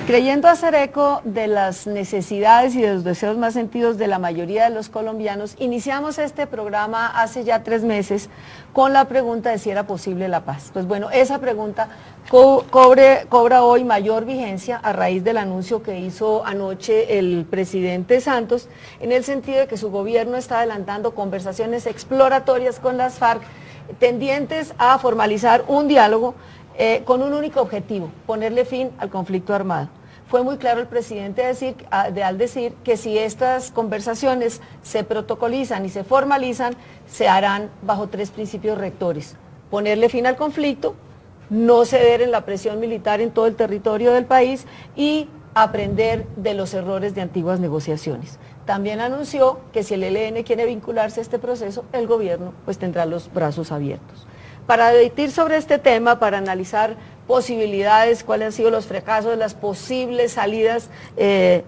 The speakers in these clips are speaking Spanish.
Creyendo hacer eco de las necesidades y de los deseos más sentidos de la mayoría de los colombianos, iniciamos este programa hace ya 3 meses con la pregunta de si era posible la paz. Pues bueno, esa pregunta cobra hoy mayor vigencia a raíz del anuncio que hizo anoche el presidente Santos, en el sentido de que su gobierno está adelantando conversaciones exploratorias con las FARC tendientes a formalizar un diálogo con un único objetivo: ponerle fin al conflicto armado. Fue muy claro el presidente al decir que si estas conversaciones se protocolizan y se formalizan, se harán bajo 3 principios rectores: ponerle fin al conflicto, no ceder en la presión militar en todo el territorio del país y aprender de los errores de antiguas negociaciones. También anunció que si el ELN quiere vincularse a este proceso, el gobierno pues tendrá los brazos abiertos. Para debatir sobre este tema, para analizar posibilidades, cuáles han sido los fracasos, las posibles salidas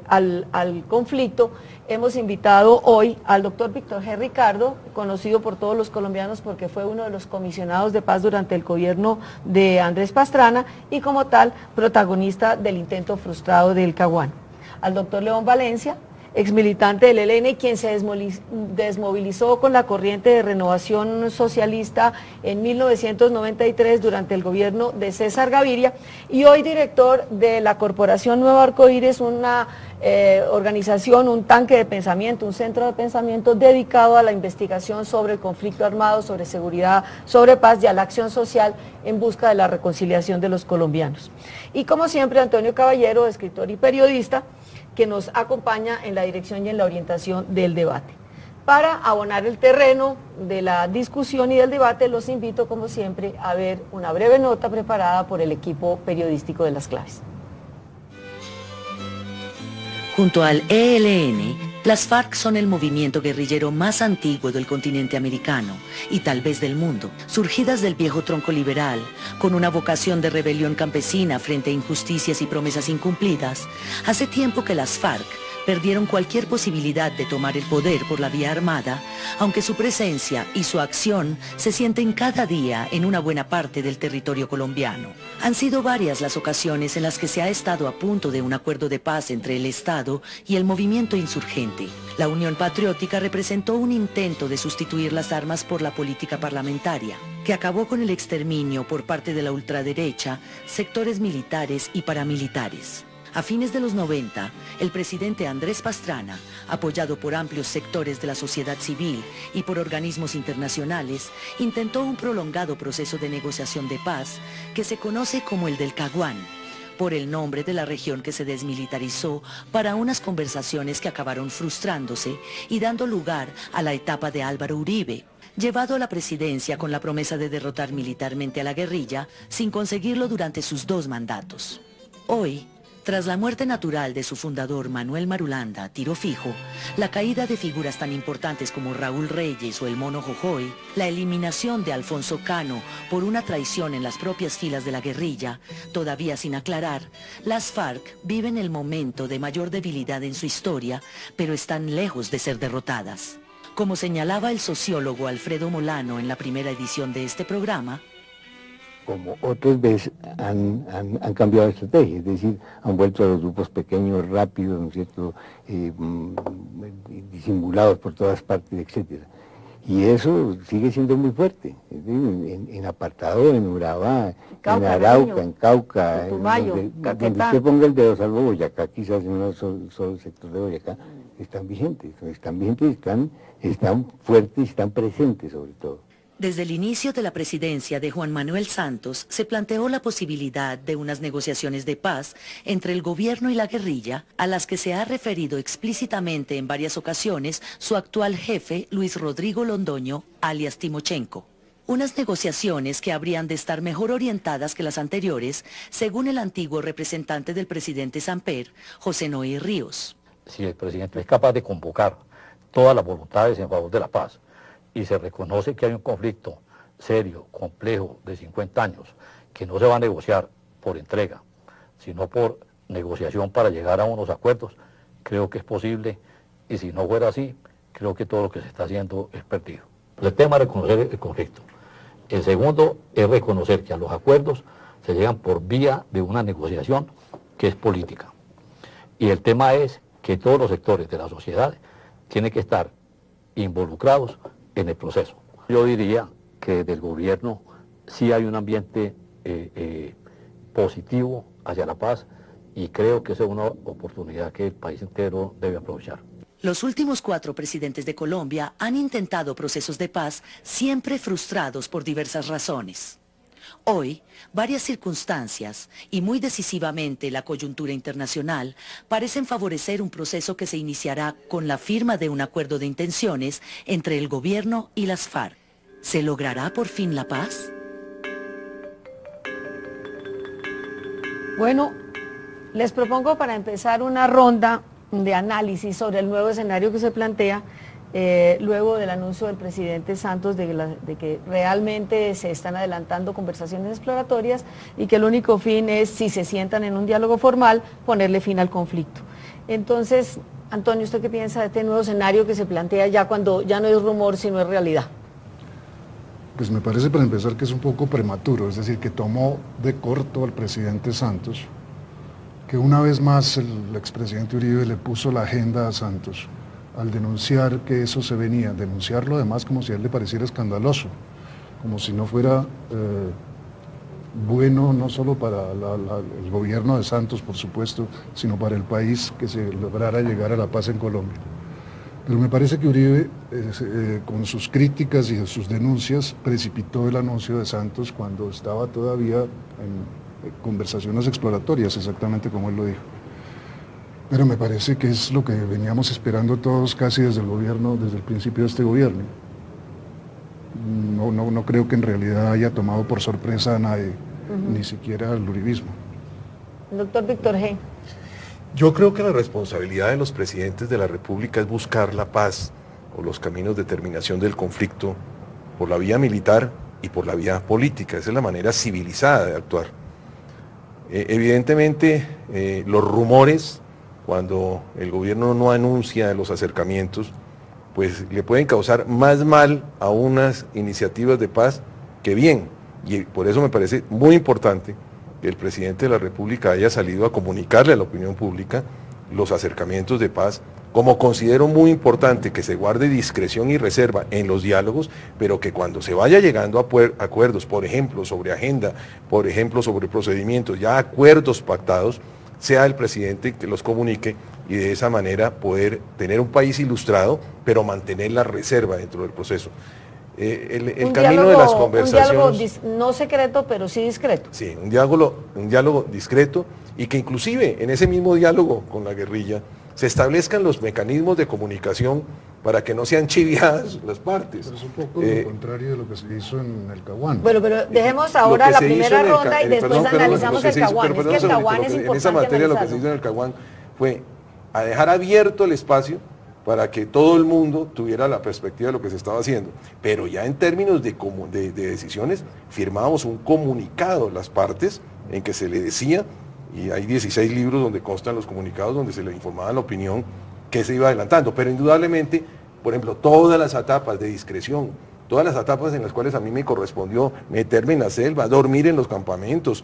al conflicto, hemos invitado hoy al doctor Víctor G. Ricardo, conocido por todos los colombianos porque fue uno de los comisionados de paz durante el gobierno de Andrés Pastrana y como tal protagonista del intento frustrado del Caguán. Al doctor León Valencia, exmilitante del ELN, quien se desmovilizó con la corriente de renovación socialista en 1993 durante el gobierno de César Gaviria, y hoy director de la Corporación Nuevo Arcoíris, una organización, un tanque de pensamiento, un centro de pensamiento dedicado a la investigación sobre el conflicto armado, sobre seguridad, sobre paz y a la acción social en busca de la reconciliación de los colombianos. Y como siempre, Antonio Caballero, escritor y periodista, que nos acompaña en la dirección y en la orientación del debate. Para abonar el terreno de la discusión y del debate, los invito, como siempre, a ver una breve nota preparada por el equipo periodístico de Las Claves. Junto al ELN, las FARC son el movimiento guerrillero más antiguo del continente americano y tal vez del mundo, surgidas del viejo tronco liberal, con una vocación de rebelión campesina frente a injusticias y promesas incumplidas. Hace tiempo que las FARC perdieron cualquier posibilidad de tomar el poder por la vía armada, aunque su presencia y su acción se sienten cada día en una buena parte del territorio colombiano. Han sido varias las ocasiones en las que se ha estado a punto de un acuerdo de paz entre el Estado y el movimiento insurgente. La Unión Patriótica representó un intento de sustituir las armas por la política parlamentaria, que acabó con el exterminio por parte de la ultraderecha, sectores militares y paramilitares. A fines de los 90, el presidente Andrés Pastrana, apoyado por amplios sectores de la sociedad civil y por organismos internacionales, intentó un prolongado proceso de negociación de paz que se conoce como el del Caguán, por el nombre de la región que se desmilitarizó para unas conversaciones que acabaron frustrándose y dando lugar a la etapa de Álvaro Uribe, llevado a la presidencia con la promesa de derrotar militarmente a la guerrilla sin conseguirlo durante sus 2 mandatos. Hoy, tras la muerte natural de su fundador Manuel Marulanda, tiro fijo, la caída de figuras tan importantes como Raúl Reyes o el Mono Jojoy, la eliminación de Alfonso Cano por una traición en las propias filas de la guerrilla, todavía sin aclarar, las FARC viven el momento de mayor debilidad en su historia, pero están lejos de ser derrotadas. Como señalaba el sociólogo Alfredo Molano en la primera edición de este programa, como otras veces han cambiado de estrategia, es decir, han vuelto a los grupos pequeños, rápidos, ¿no es cierto?, disimulados por todas partes, etcétera. Y eso sigue siendo muy fuerte, es decir, en Apartado, en Urabá, en Arauca, en Cauca, donde usted ponga el dedo, salvo Boyacá, quizás en un solo sector de Boyacá, están vigentes, están fuertes y están presentes sobre todo. Desde el inicio de la presidencia de Juan Manuel Santos se planteó la posibilidad de unas negociaciones de paz entre el gobierno y la guerrilla, a las que se ha referido explícitamente en varias ocasiones su actual jefe, Luis Rodrigo Londoño, alias Timochenko. Unas negociaciones que habrían de estar mejor orientadas que las anteriores, según el antiguo representante del presidente Samper, José Noé Ríos. Si el presidente es capaz de convocar todas las voluntades en favor de la paz, y se reconoce que hay un conflicto serio, complejo, de 50 años, que no se va a negociar por entrega, sino por negociación para llegar a unos acuerdos, creo que es posible, y si no fuera así, creo que todo lo que se está haciendo es perdido. El tema es reconocer el conflicto. El segundo es reconocer que a los acuerdos se llegan por vía de una negociación que es política. Y el tema es que todos los sectores de la sociedad tienen que estar involucrados en el proceso. Yo diría que del gobierno sí hay un ambiente positivo hacia la paz, y creo que esa es una oportunidad que el país entero debe aprovechar. Los últimos 4 presidentes de Colombia han intentado procesos de paz siempre frustrados por diversas razones. Hoy, varias circunstancias y muy decisivamente la coyuntura internacional parecen favorecer un proceso que se iniciará con la firma de un acuerdo de intenciones entre el gobierno y las FARC. ¿Se logrará por fin la paz? Bueno, les propongo para empezar una ronda de análisis sobre el nuevo escenario que se plantea luego del anuncio del presidente Santos de que realmente se están adelantando conversaciones exploratorias y que el único fin es, si se sientan en un diálogo formal, ponerle fin al conflicto. Entonces, Antonio, ¿usted qué piensa de este nuevo escenario que se plantea ya cuando ya no es rumor sino es realidad? Pues me parece, para empezar, que es un poco prematuro, es decir, que tomó de corto al presidente Santos, que una vez más el expresidente Uribe le puso la agenda a Santos al denunciar que eso se venía, denunciarlo además como si a él le pareciera escandaloso, como si no fuera bueno no solo para el gobierno de Santos, por supuesto, sino para el país, que se lograra llegar a la paz en Colombia. Pero me parece que Uribe, con sus críticas y sus denuncias, precipitó el anuncio de Santos cuando estaba todavía en conversaciones exploratorias, exactamente como él lo dijo. Pero me parece que es lo que veníamos esperando todos casi desde el gobierno, desde el principio de este gobierno. No creo que en realidad haya tomado por sorpresa a nadie, ni siquiera al uribismo. Doctor Víctor G. Yo creo que la responsabilidad de los presidentes de la República es buscar la paz o los caminos de terminación del conflicto por la vía militar y por la vía política. Esa es la manera civilizada de actuar. Evidentemente, los rumores, cuando el gobierno no anuncia los acercamientos, pues le pueden causar más mal a unas iniciativas de paz que bien. Y por eso me parece muy importante que el presidente de la República haya salido a comunicarle a la opinión pública los acercamientos de paz, como considero muy importante que se guarde discreción y reserva en los diálogos, pero que cuando se vaya llegando a acuerdos, por ejemplo, sobre agenda, por ejemplo, sobre procedimientos, ya acuerdos pactados, sea el presidente que los comunique y de esa manera poder tener un país ilustrado, pero mantener la reserva dentro del proceso. El camino de las conversaciones... Un diálogo no secreto, pero sí discreto. Sí, un diálogo discreto, y que inclusive en ese mismo diálogo con la guerrilla se establezcan los mecanismos de comunicación para que no sean chiviadas las partes. Pero es un poco lo contrario de lo que se hizo en el Caguán. Bueno, pero dejemos ahora la primera ronda y después analizamos el Caguán. Es que el Caguán es importante. En esa materia lo que se hizo en el Caguán fue a dejar abierto el espacio para que todo el mundo tuviera la perspectiva de lo que se estaba haciendo. Pero ya en términos de decisiones, firmábamos un comunicado las partes en que se le decía, y hay 16 libros donde constan los comunicados, donde se le informaba la opinión que se iba adelantando. Pero indudablemente, por ejemplo, todas las etapas de discreción, todas las etapas en las cuales a mí me correspondió meterme en la selva, dormir en los campamentos,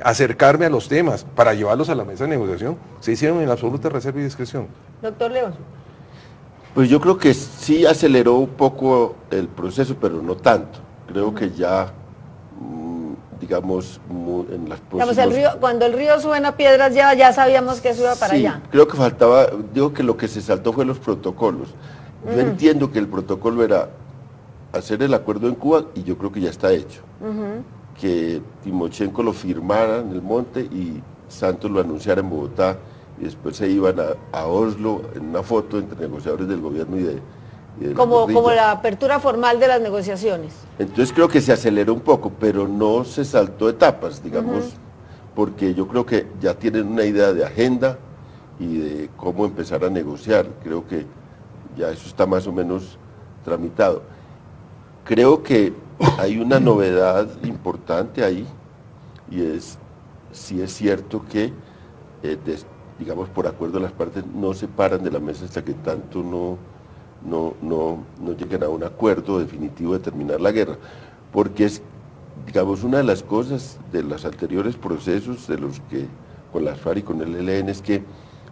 acercarme a los temas para llevarlos a la mesa de negociación, se hicieron en absoluta reserva y discreción. Doctor León. Pues yo creo que sí aceleró un poco el proceso, pero no tanto. Creo que ya, digamos, en las próximas... cuando el río suena piedras ya sabíamos que eso iba para allá. Creo que faltaba, digo que lo que se saltó fue los protocolos. Yo entiendo que el protocolo era hacer el acuerdo en Cuba, y yo creo que ya está hecho. Que Timochenko lo firmara en el monte y Santos lo anunciara en Bogotá, y después se iban a Oslo en una foto entre negociadores del gobierno y de como la apertura formal de las negociaciones. Entonces creo que se aceleró un poco, pero no se saltó etapas, digamos, porque yo creo que ya tienen una idea de agenda y de cómo empezar a negociar. Creo que ya eso está más o menos tramitado. Creo que hay una novedad importante ahí, y es, si es cierto que digamos, por acuerdo las partes no se paran de la mesa hasta que tanto no lleguen a un acuerdo definitivo de terminar la guerra, porque es, digamos, una de las cosas de los anteriores procesos de los que con las FARC y con el ELN es que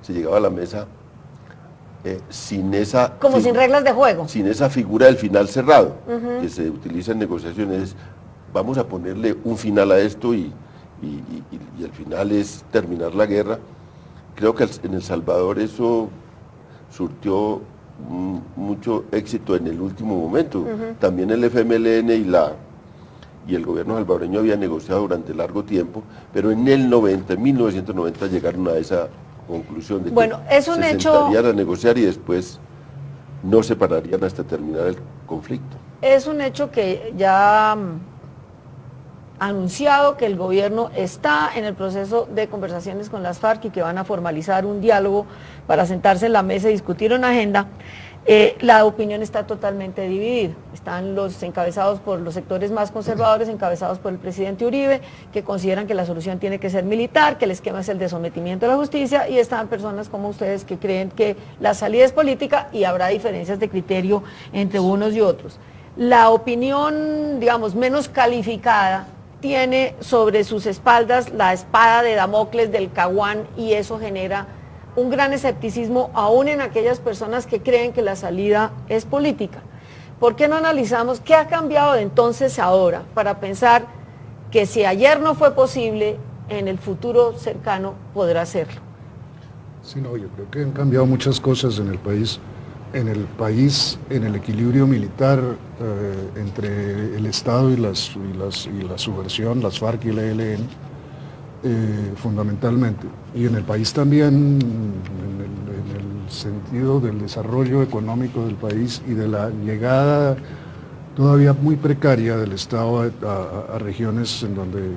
se llegaba a la mesa sin esa... Como sin reglas de juego. Sin esa figura del final cerrado, que se utiliza en negociaciones. Vamos a ponerle un final a esto y el final es terminar la guerra. Creo que en El Salvador eso surtió mucho éxito en el último momento. También el FMLN y el gobierno salvadoreño había negociado durante largo tiempo, pero en 1990 llegaron a esa conclusión de que es un hecho, se sentarían a negociar y después no se pararían hasta terminar el conflicto. Es un hecho que ya anunciado que el gobierno está en el proceso de conversaciones con las FARC y que van a formalizar un diálogo para sentarse en la mesa y discutir una agenda. La opinión está totalmente dividida. Están los encabezados por los sectores más conservadores, encabezados por el presidente Uribe, que consideran que la solución tiene que ser militar, que el esquema es el de sometimiento a la justicia, y están personas como ustedes que creen que la salida es política y habrá diferencias de criterio entre unos y otros. La opinión, digamos, menos calificada tiene sobre sus espaldas la espada de Damocles del Caguán, y eso genera un gran escepticismo aún en aquellas personas que creen que la salida es política. ¿Por qué no analizamos qué ha cambiado de entonces a ahora para pensar que si ayer no fue posible, en el futuro cercano podrá serlo? Sí, no, yo creo que han cambiado muchas cosas en el país. En el equilibrio militar entre el Estado y la subversión, las FARC y el ELN, fundamentalmente. Y en el país también, en el sentido del desarrollo económico del país y de la llegada todavía muy precaria del Estado a regiones en donde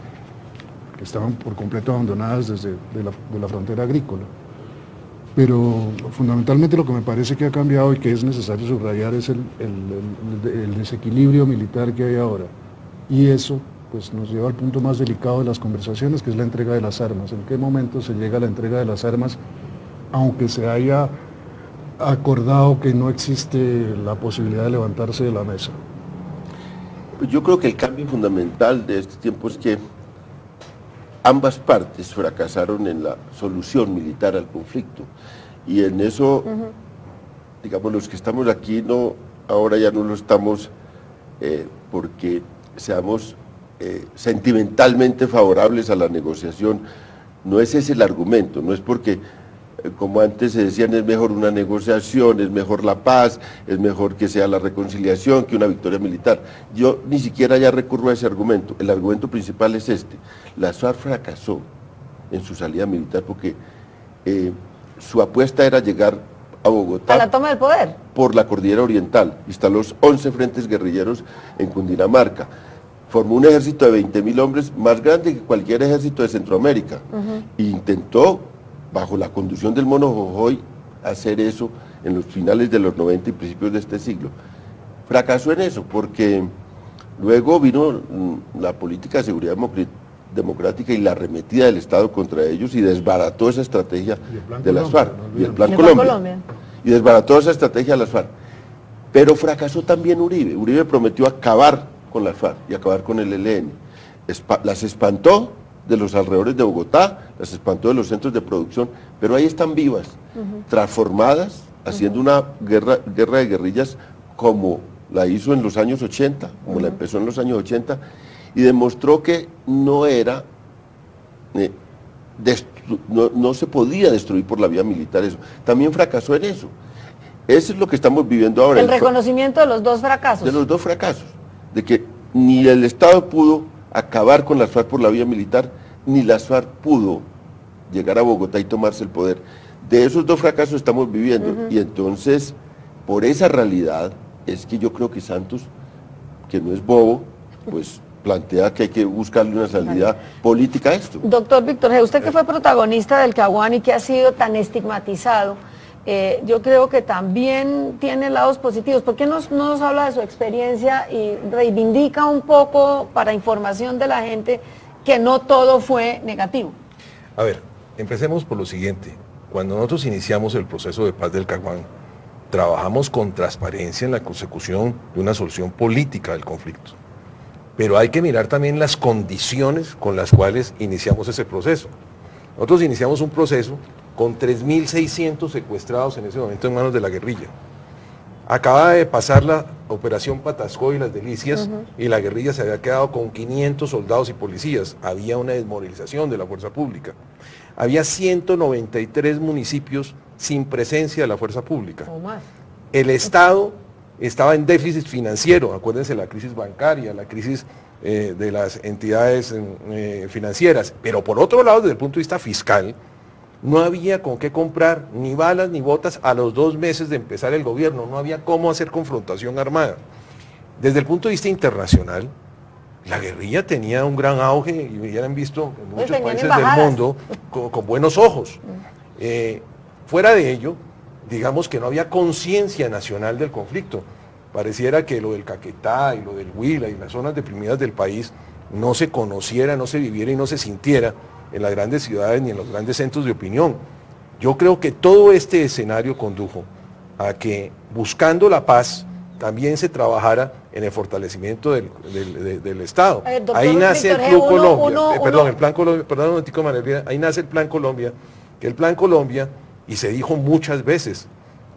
estaban por completo abandonadas desde la frontera agrícola. Pero fundamentalmente lo que me parece que ha cambiado y que es necesario subrayar es el desequilibrio militar que hay ahora. Y eso pues nos lleva al punto más delicado de las conversaciones, que es la entrega de las armas. ¿En qué momento se llega a la entrega de las armas, aunque se haya acordado que no existe la posibilidad de levantarse de la mesa? Yo creo que el cambio fundamental de este tiempo es que ambas partes fracasaron en la solución militar al conflicto, y en eso, digamos, los que estamos aquí ahora ya no lo estamos porque seamos sentimentalmente favorables a la negociación. No es ese el argumento, no es porque, como antes se decían, es mejor una negociación, es mejor la paz, es mejor que sea la reconciliación que una victoria militar. Yo ni siquiera ya recurro a ese argumento. El argumento principal es este: la FARC fracasó en su salida militar porque su apuesta era llegar a Bogotá, a la toma del poder, por la cordillera oriental. Instaló 11 frentes guerrilleros en Cundinamarca. Formó un ejército de 20.000 hombres, más grande que cualquier ejército de Centroamérica. E intentó, bajo la conducción del Mono Jojoy, hacer eso en los finales de los 90 y principios de este siglo. Fracasó en eso porque luego vino la política de seguridad democrática y la arremetida del Estado contra ellos, y desbarató esa estrategia de las FARC, y el Plan Colombia, y desbarató esa estrategia de las FARC. Pero fracasó también Uribe. Uribe prometió acabar con las FARC y acabar con el ELN. Las espantó de los alrededores de Bogotá, las espantó de los centros de producción, pero ahí están vivas, transformadas, haciendo una guerra de guerrillas como la hizo en los años 80, como la empezó en los años 80, y demostró que no era, no se podía destruir por la vía militar eso. También fracasó en eso. Eso es lo que estamos viviendo ahora. El reconocimiento de los dos fracasos. De los dos fracasos, de que ni el Estado pudo acabar con las FARC por la vía militar, ni las FARC pudo llegar a Bogotá y tomarse el poder. De esos dos fracasos estamos viviendo, y entonces, por esa realidad, es que yo creo que Santos, que no es bobo, pues plantea que hay que buscarle una salida política a esto. Doctor Víctor G., usted que fue protagonista del Caguán y que ha sido tan estigmatizado, yo creo que también tiene lados positivos. ¿Por qué no nos habla de su experiencia y reivindica un poco, para información de la gente, que no todo fue negativo? A ver, empecemos por lo siguiente. Cuando nosotros iniciamos el proceso de paz del Caguán, trabajamos con transparencia en la consecución de una solución política del conflicto. Pero hay que mirar también las condiciones con las cuales iniciamos ese proceso. Nosotros iniciamos un proceso con 3.600 secuestrados en ese momento en manos de la guerrilla. Acaba de pasar la operación Patasco y Las Delicias, y la guerrilla se había quedado con 500 soldados y policías. Había una desmovilización de la fuerza pública. Había 193 municipios sin presencia de la fuerza pública. El Estado estaba en déficit financiero, acuérdense la crisis bancaria, la crisis de las entidades financieras, pero por otro lado, desde el punto de vista fiscal, no había con qué comprar ni balas ni botas a los 2 meses de empezar el gobierno, no había cómo hacer confrontación armada. Desde el punto de vista internacional, la guerrilla tenía un gran auge y ya han visto en muchos países del mundo con buenos ojos. Fuera de ello, digamos que no había conciencia nacional del conflicto. Pareciera que lo del Caquetá y lo del Huila y las zonas deprimidas del país no se conociera, no se viviera y no se sintiera en las grandes ciudades ni en los grandes centros de opinión. Yo creo que todo este escenario condujo a que, buscando la paz, también se trabajara en el fortalecimiento del Estado. Ahí nace el Club Colombia, el Plan Colombia, perdón un momentico, María Elvira, ahí nace el Plan Colombia, que el Plan Colombia, y se dijo muchas veces,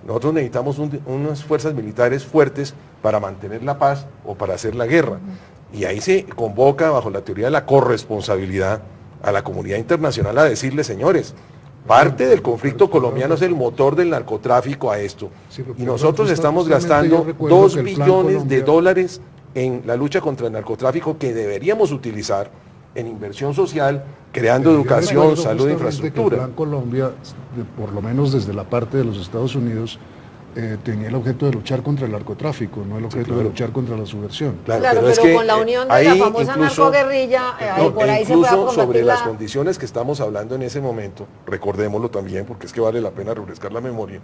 nosotros necesitamos unas fuerzas militares fuertes para mantener la paz o para hacer la guerra. Y ahí se convoca, bajo la teoría de la corresponsabilidad, a la comunidad internacional a decirle, señores, parte del conflicto colombiano es el motor del narcotráfico a esto. Sí, y nosotros estamos gastando 2 billones de dólares en la lucha contra el narcotráfico que deberíamos utilizar en inversión social, creando educación, salud e infraestructura. El Plan Colombia, por lo menos desde la parte de los Estados Unidos, tenía el objeto de luchar contra el narcotráfico, no el objeto de luchar contra la subversión. Claro, pero es que, con la unión de la famosa narcoguerrilla, por ahí se puede combatir sobre las condiciones que estamos hablando en ese momento, recordémoslo también, porque es que vale la pena refrescar la memoria,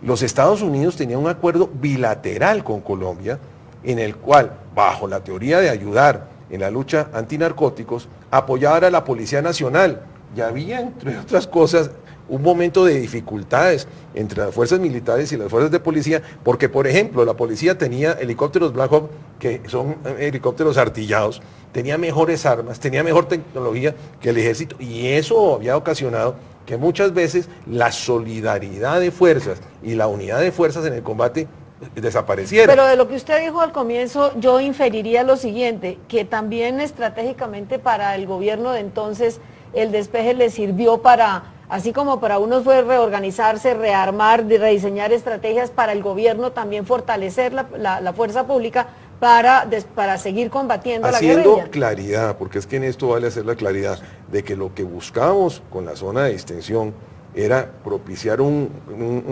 los Estados Unidos tenían un acuerdo bilateral con Colombia, en el cual, bajo la teoría de ayudar en la lucha antinarcóticos, apoyar a la Policía Nacional. Y había, entre otras cosas, un momento de dificultades entre las fuerzas militares y las fuerzas de policía, porque, por ejemplo, la policía tenía helicópteros Black Hawk, que son helicópteros artillados, tenía mejores armas, tenía mejor tecnología que el ejército, y eso había ocasionado que muchas veces la solidaridad de fuerzas y la unidad de fuerzas en el combate desapareciera. Pero de lo que usted dijo al comienzo, yo inferiría lo siguiente, que también estratégicamente para el gobierno de entonces el despeje le sirvió para, así como para unos fue reorganizarse, rearmar, rediseñar estrategias, para el gobierno también fortalecer la fuerza pública para seguir combatiendo la guerrilla. Haciendo claridad, porque es que en esto vale hacer la claridad, de que lo que buscábamos con la zona de distensión era propiciar un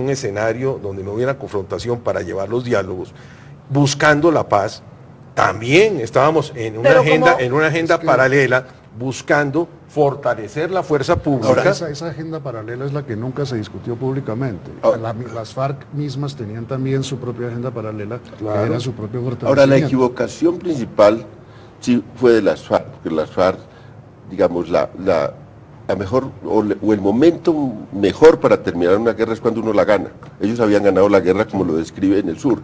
escenario donde no hubiera confrontación para llevar los diálogos, buscando la paz. También estábamos en una agenda paralela, buscando fortalecer la fuerza pública. Ahora, esa agenda paralela es la que nunca se discutió públicamente. Las FARC mismas tenían también su propia agenda paralela, claro, que era su propio fortalecimiento. Ahora, la equivocación principal sí fue de las FARC, porque las FARC, digamos, la mejor, o el momento mejor para terminar una guerra es cuando uno la gana. Ellos habían ganado la guerra, como lo describe en el sur,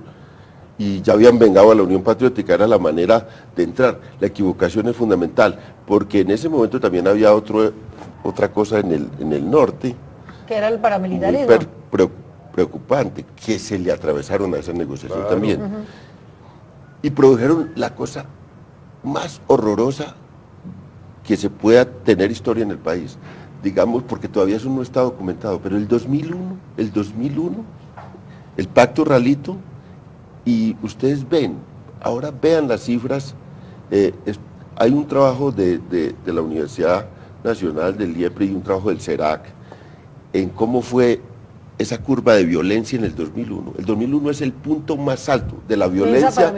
y ya habían vengado a la Unión Patriótica, era la manera de entrar. La equivocación es fundamental, porque en ese momento también había otra cosa en el norte, que era el paramilitarismo, preocupante, que se le atravesaron a esa negociación, claro, también. Y produjeron la cosa más horrorosa que se pueda tener historia en el país, digamos, porque todavía eso no está documentado, pero el 2001, el Pacto Ralito, y ustedes ven, ahora vean las cifras, hay un trabajo de la Universidad Nacional del IEPRE y un trabajo del CERAC en cómo fue esa curva de violencia en el 2001. El 2001 es el punto más alto de la violencia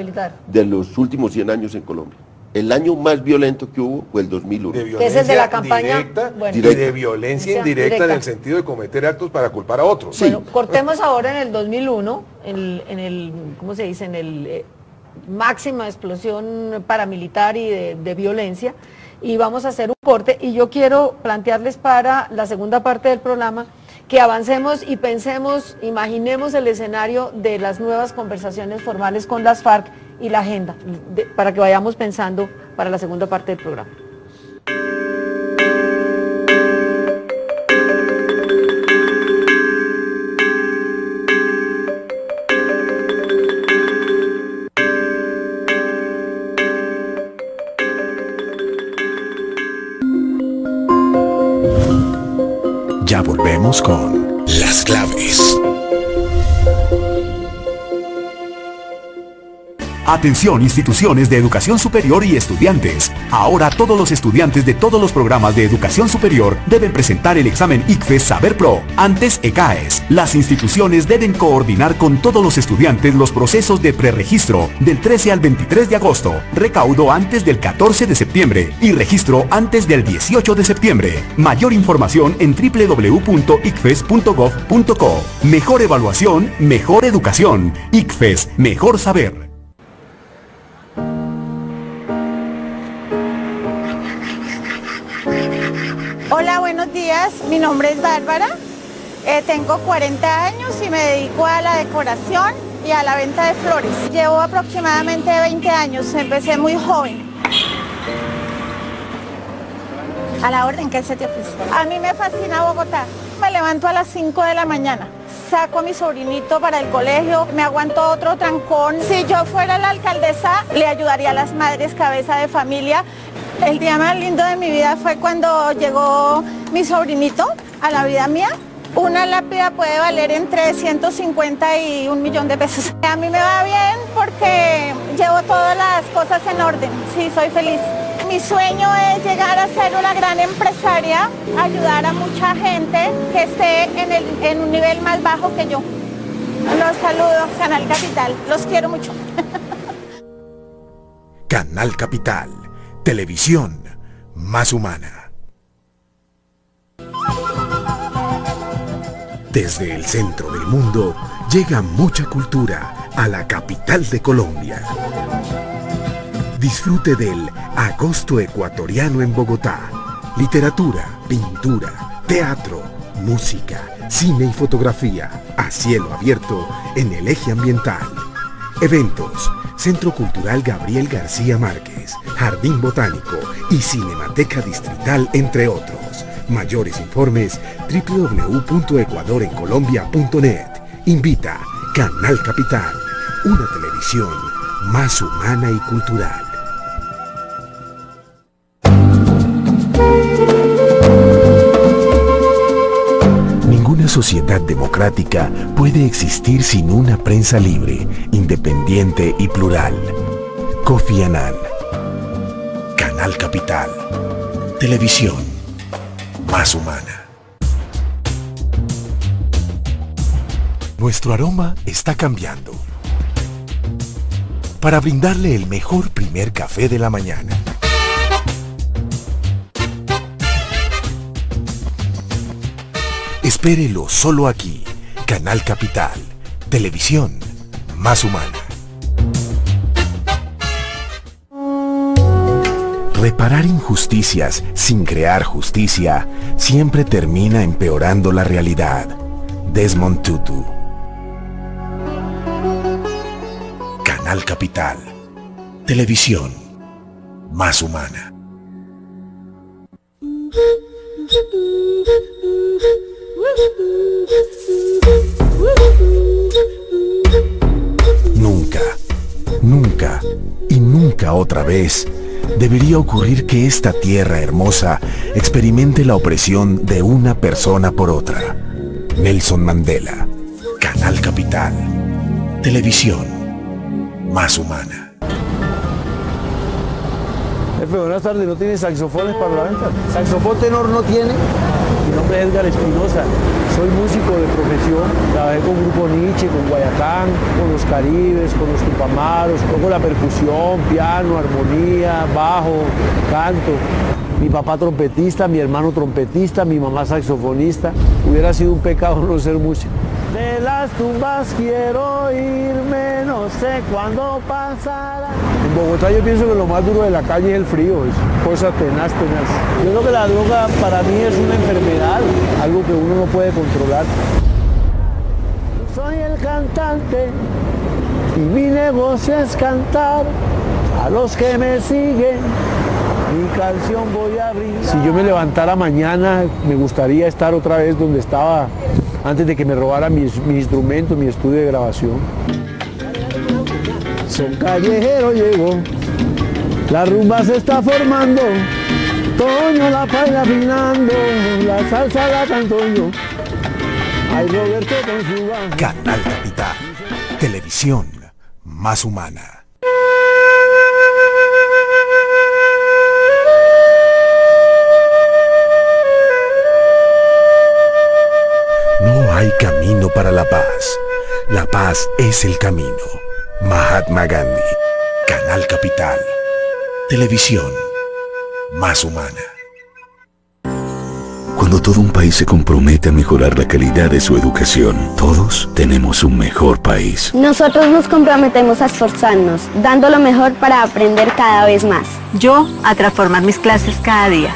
de los últimos 100 años en Colombia. El año más violento que hubo fue el 2001. Que es el de la campaña directa, y de violencia indirecta en el sentido de cometer actos para culpar a otros. Sí. Bueno, cortemos ahora en el 2001, ¿cómo se dice? En el máxima explosión paramilitar y de violencia, y vamos a hacer un corte, y yo quiero plantearles para la segunda parte del programa que avancemos y pensemos, imaginemos el escenario de las nuevas conversaciones formales con las FARC y la agenda, para que vayamos pensando para la segunda parte del programa. con las claves. Atención instituciones de educación superior y estudiantes. Ahora todos los estudiantes de todos los programas de educación superior deben presentar el examen ICFES Saber Pro, antes ECAES. Las instituciones deben coordinar con todos los estudiantes los procesos de preregistro del 13 al 23 de agosto, recaudo antes del 14 de septiembre y registro antes del 18 de septiembre. Mayor información en www.icfes.gov.co. Mejor evaluación, mejor educación. ICFES, mejor saber. Hola, buenos días. Mi nombre es Bárbara. Tengo 40 años y me dedico a la decoración y a la venta de flores. Llevo aproximadamente 20 años. Empecé muy joven. A la orden que se te ofrece. A mí me fascina Bogotá. Me levanto a las 5 de la mañana. Saco a mi sobrinito para el colegio, me aguanto otro trancón. Si yo fuera la alcaldesa, le ayudaría a las madres cabeza de familia. El día más lindo de mi vida fue cuando llegó mi sobrinito a la vida mía. Una lápida puede valer entre 150 y 1 millón de pesos. A mí me va bien porque llevo todas las cosas en orden. Sí, soy feliz. Mi sueño es llegar a ser una gran empresaria, ayudar a mucha gente que esté en un nivel más bajo que yo. Los saludo, Canal Capital. Los quiero mucho. Canal Capital. Televisión más humana. Desde el centro del mundo llega mucha cultura a la capital de Colombia. Disfrute del Agosto Ecuatoriano en Bogotá. Literatura, pintura, teatro, música, cine y fotografía a cielo abierto en el eje ambiental. Eventos: Centro Cultural Gabriel García Márquez, Jardín Botánico y Cinemateca Distrital, entre otros. Mayores informes www.ecuadorencolombia.net. Invita Canal Capital, una televisión más humana y cultural. Ninguna sociedad democrática puede existir sin una prensa libre, independiente y plural. Kofi Annan. Canal Capital. Televisión más humana. Nuestro aroma está cambiando para brindarle el mejor primer café de la mañana. Espérelo solo aquí. Canal Capital. Televisión más humana. Reparar injusticias sin crear justicia siempre termina empeorando la realidad. Desmond Tutu. Canal Capital. Televisión más humana. Nunca, nunca y nunca otra vez debería ocurrir que esta tierra hermosa experimente la opresión de una persona por otra. Nelson Mandela. Canal Capital. Televisión más humana. Jefe, buenas tardes. ¿No tiene saxofones para la venta? ¿Saxofón tenor no tiene? Mi nombre es Edgar Espinosa. Soy músico de profesión. Trabajé con Grupo Nietzsche, con Guayacán, con los Caribes, con los Tupamaros. Toco la percusión, piano, armonía, bajo, canto. Mi papá trompetista, mi hermano trompetista, mi mamá saxofonista. Hubiera sido un pecado no ser músico. De las tumbas quiero irme, no sé cuándo pasará. En Bogotá yo pienso que lo más duro de la calle es el frío, es cosa tenaz. Yo creo que la droga para mí es una enfermedad, algo que uno no puede controlar. Soy el cantante y mi negocio es cantar a los que me siguen. Mi canción voy a brindar. Si yo me levantara mañana, me gustaría estar otra vez donde estaba antes de que me robaran mi instrumento, mi estudio de grabación. Son callejero llegó, la rumba se está formando, Toño la paila afinando, la salsa la canto yo. Ay, Roberto, con Canal Capital, televisión más humana. No hay camino para la paz. La paz es el camino. Mahatma Gandhi. Canal Capital. Televisión más humana. Cuando todo un país se compromete a mejorar la calidad de su educación, todos tenemos un mejor país. Nosotros nos comprometemos a esforzarnos, dando lo mejor para aprender cada vez más. Yo a transformar mis clases cada día,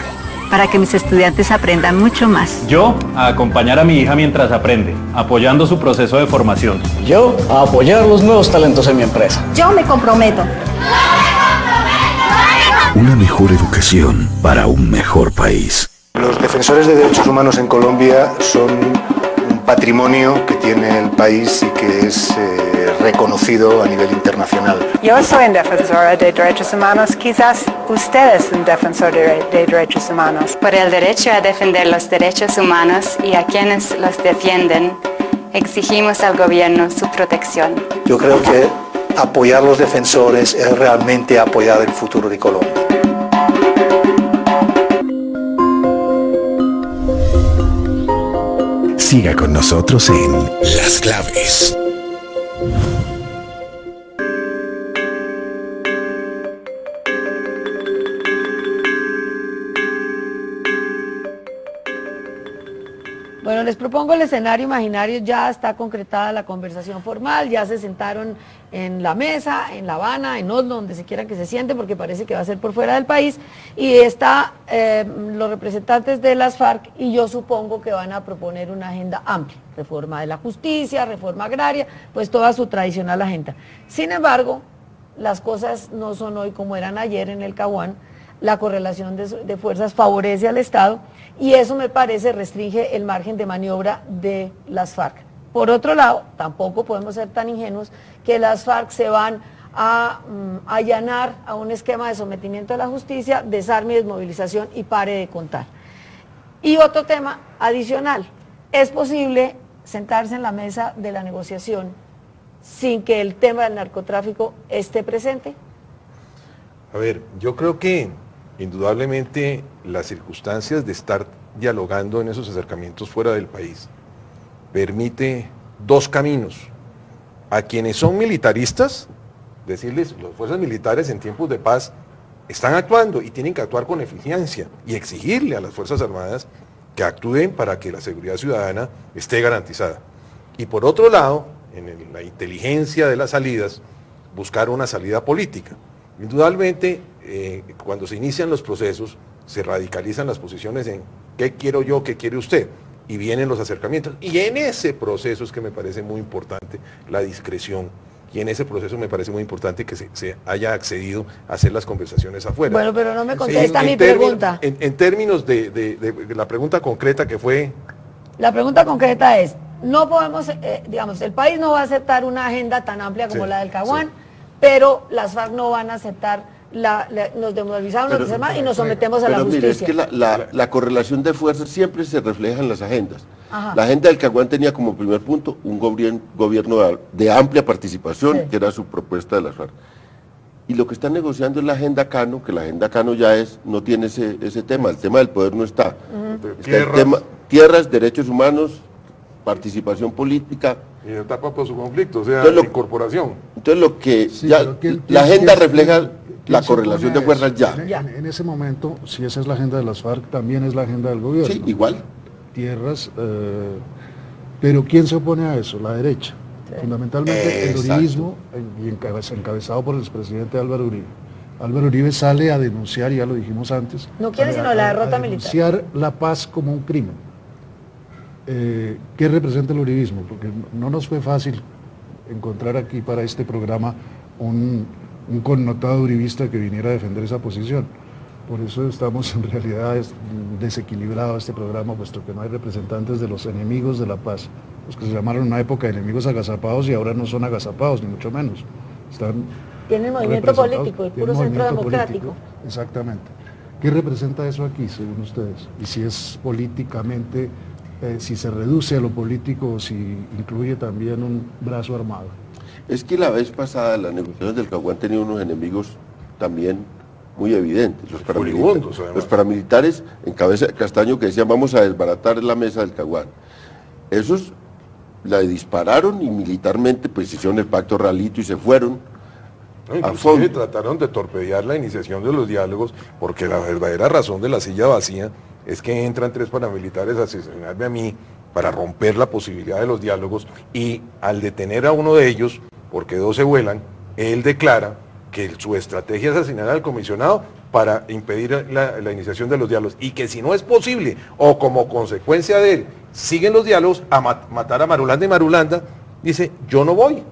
para que mis estudiantes aprendan mucho más. Yo a acompañar a mi hija mientras aprende, apoyando su proceso de formación. Yo a apoyar los nuevos talentos en mi empresa. Yo me comprometo. Una mejor educación para un mejor país. Los defensores de derechos humanos en Colombia son un patrimonio que tiene el país y que es reconocido a nivel internacional. Yo soy una defensora de derechos humanos, quizás usted es un defensor de derechos humanos. Por el derecho a defender los derechos humanos y a quienes los defienden, exigimos al gobierno su protección. Yo creo que apoyar a los defensores es realmente apoyar el futuro de Colombia. Siga con nosotros en Las Claves. Bueno, les propongo el escenario imaginario. Ya está concretada la conversación formal, ya se sentaron en la mesa, en La Habana, en Oslo, donde se quieran que se sienten, porque parece que va a ser por fuera del país, y está los representantes de las FARC, y yo supongo que van a proponer una agenda amplia, reforma de la justicia, reforma agraria, pues toda su tradicional agenda. Sin embargo, las cosas no son hoy como eran ayer en el Caguán. La correlación de fuerzas favorece al Estado, y eso me parece restringe el margen de maniobra de las FARC. Por otro lado, tampoco podemos ser tan ingenuos que las FARC se van a allanar a un esquema de sometimiento a la justicia, desarme y desmovilización y pare de contar. Y otro tema adicional, ¿es posible sentarse en la mesa de la negociación sin que el tema del narcotráfico esté presente? A ver, yo creo que indudablemente las circunstancias de estar dialogando en esos acercamientos fuera del país permite dos caminos. A quienes son militaristas, decirles, las fuerzas militares en tiempos de paz están actuando y tienen que actuar con eficiencia, y exigirle a las Fuerzas Armadas que actúen para que la seguridad ciudadana esté garantizada. Y por otro lado, en la inteligencia de las salidas, buscar una salida política. Indudablemente, cuando se inician los procesos, se radicalizan las posiciones en qué quiero yo, qué quiere usted, y vienen los acercamientos. Y en ese proceso es que me parece muy importante la discreción, y en ese proceso me parece muy importante que se haya accedido a hacer las conversaciones afuera. Bueno, pero no me contesta mi pregunta. En términos de la pregunta concreta que fue... La pregunta concreta es, no podemos, digamos, el país no va a aceptar una agenda tan amplia como la del Caguán, pero las FARC no van a aceptar, nos desmovilizaron y nos sometemos a la justicia. Pero mire, es que la correlación de fuerzas siempre se refleja en las agendas. Ajá. La agenda del Caguán tenía como primer punto un gobierno de amplia participación, que era su propuesta de las FARC. Y lo que están negociando es la agenda Cano, que la agenda Cano ya no tiene ese tema, el tema del poder no está. Está el tema tierras, derechos humanos, participación política. Y etapa por su conflicto, o sea, la incorporación. Entonces lo que la agenda refleja la correlación de fuerzas ya. En ese momento, si esa es la agenda de las FARC, también es la agenda del gobierno. Sí, igual. Tierras, pero ¿quién se opone a eso? La derecha. Sí. Fundamentalmente el uribismo, encabezado por el expresidente Álvaro Uribe. Álvaro Uribe sale a denunciar, ya lo dijimos antes, no quiere sino la derrota militar. Denunciar la paz como un crimen. ¿Qué representa el uribismo? Porque no nos fue fácil encontrar aquí para este programa un connotado uribista que viniera a defender esa posición. Por eso estamos en realidad desequilibrados este programa, puesto que no hay representantes de los enemigos de la paz, los que se llamaron en una época enemigos agazapados y ahora no son agazapados, ni mucho menos. Tienen movimiento político, el puro centro democrático. Exactamente. ¿Qué representa eso aquí, según ustedes? Y si es políticamente si se reduce a lo político o si incluye también un brazo armado. Es que la vez pasada las negociaciones del Caguán tenían unos enemigos también muy evidentes, los paramilitares en cabeza de Castaño, que decían vamos a desbaratar la mesa del Caguán. Esos la dispararon y militarmente pues hicieron el pacto Ralito y se fueron. Inclusive trataron de torpedear la iniciación de los diálogos, porque la verdadera razón de la silla vacía es que entran 3 paramilitares a asesinarme a mí para romper la posibilidad de los diálogos, y al detener a uno de ellos, porque 2 se vuelan, él declara que su estrategia es asesinar al comisionado para impedir la iniciación de los diálogos, y que si no es posible, o como consecuencia de él, siguen los diálogos, a matar a Marulanda, y Marulanda dice, yo no voy.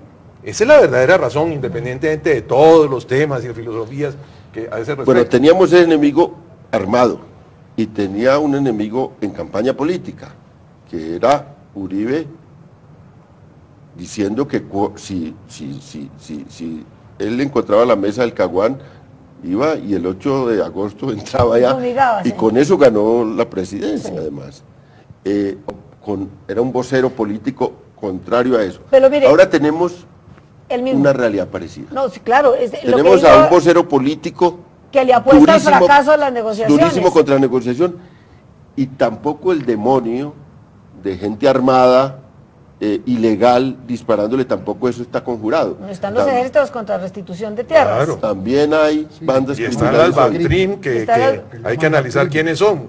Esa es la verdadera razón, independientemente de todos los temas y filosofías que a ese respecto. Bueno, teníamos el enemigo armado, y tenía un enemigo en campaña política, que era Uribe, diciendo que si él encontraba la mesa del Caguán, iba y el 8 de agosto entraba allá, y con eso ganó la presidencia, además. Era un vocero político contrario a eso. Pero mire, ahora tenemos una realidad parecida. No, sí, claro. Tenemos a un vocero político que le apuesta al fracaso de las negociaciones. Durísimo contra la negociación, y tampoco el demonio de gente armada, ilegal, disparándole, tampoco eso está conjurado. No están los ejércitos contra restitución de tierras. Claro. También hay bandas criminales. Y está el Bantrim, que hay que analizar quiénes son.